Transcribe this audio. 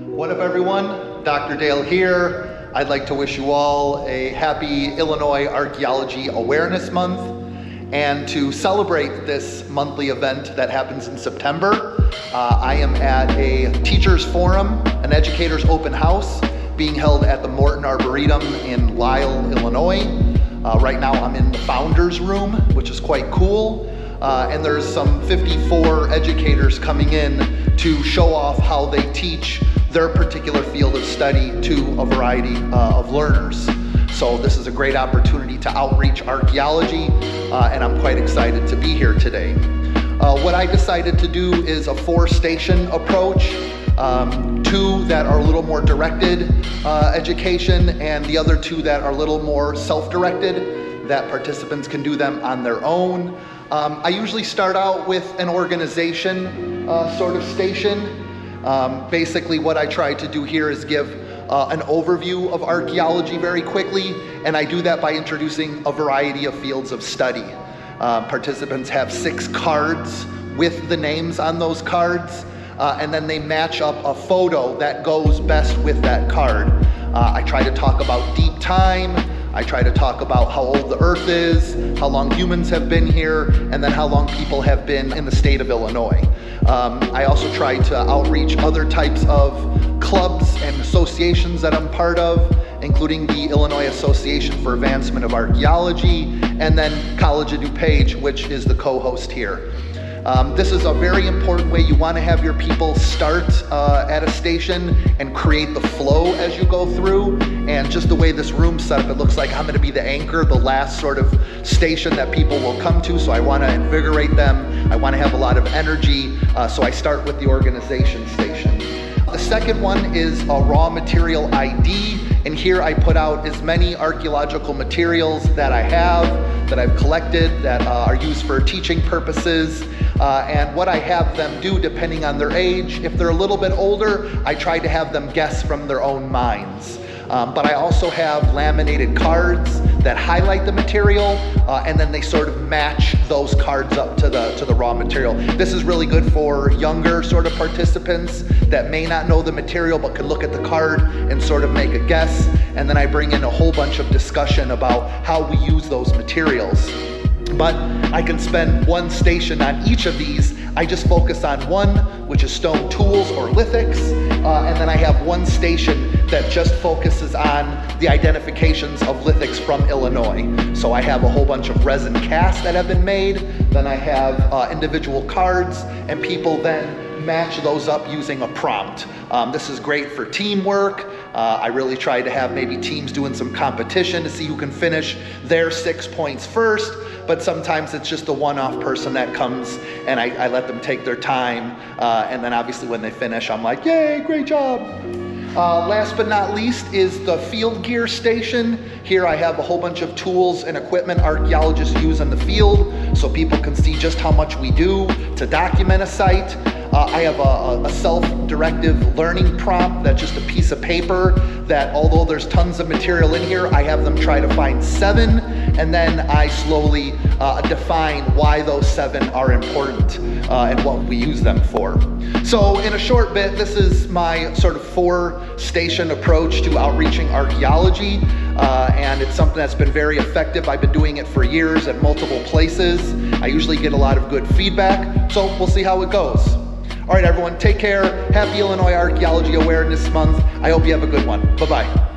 What up, everyone? Dr. Dale here. I'd like to wish you all a happy Illinois Archaeology Awareness Month. And to celebrate this monthly event that happens in September, I am at a teachers forum, an educators open house being held at the Morton Arboretum in Lisle, Illinois. Right now I'm in the founders room, which is quite cool. And there's some 54 educators coming in to show off how they teach their particular field of study to a variety of learners. So this is a great opportunity to outreach archaeology, and I'm quite excited to be here today. What I decided to do is a 4-station approach, 2 that are a little more directed education, and the other 2 that are a little more self-directed, that participants can do them on their own. I usually start out with an organization sort of station. Basically what I try to do here is give an overview of archaeology very quickly, and I do that by introducing a variety of fields of study. Participants have 6 cards with the names on those cards, and then they match up a photo that goes best with that card. I try to talk about deep time. I try to talk about how old the earth is, how long humans have been here, and then how long people have been in the state of Illinois. I also try to outreach other types of clubs and associations that I'm part of, including the Illinois Association for Advancement of Archaeology, and then College of DuPage, which is the co-host here. This is a very important way. You want to have your people start at a station and create the flow as you go through. And just the way this room's set up, it looks like I'm going to be the anchor, the last sort of station that people will come to. So I want to invigorate them. I want to have a lot of energy. So I start with the organization station. The second one is a raw material ID. And here I put out as many archaeological materials that I have, that I've collected, that are used for teaching purposes. And what I have them do, depending on their age, if they're a little bit older, I try to have them guess from their own minds. But I also have laminated cards that highlight the material, and then they sort of match those cards up to the raw material. This is really good for younger sort of participants that may not know the material but can look at the card and sort of make a guess. And then I bring in a whole bunch of discussion about how we use those materials. But I can spend 1 station on each of these. I just focus on one, which is stone tools or lithics, and then I have 1 station that just focuses on the identifications of lithics from Illinois. So I have a whole bunch of resin casts that have been made, then I have individual cards, and people then match those up using a prompt. This is great for teamwork. I really try to have maybe teams doing some competition to see who can finish their 6 points first, but sometimes it's just a one-off person that comes and I let them take their time, and then obviously when they finish, I'm like, yay, great job. Last but not least is the field gear station. Here I have a whole bunch of tools and equipment archaeologists use in the field so people can see just how much we do to document a site. I have a self-directive learning prompt that's just a piece of paper that, although there's tons of material in here, I have them try to find 7, and then I slowly define why those 7 are important and what we use them for. So in a short bit, this is my sort of 4-station approach to outreaching archaeology, and it's something that's been very effective. I've been doing it for years at multiple places. I usually get a lot of good feedback, so we'll see how it goes. All right, everyone, take care. Happy Illinois Archaeology Awareness Month. I hope you have a good one. Bye-bye.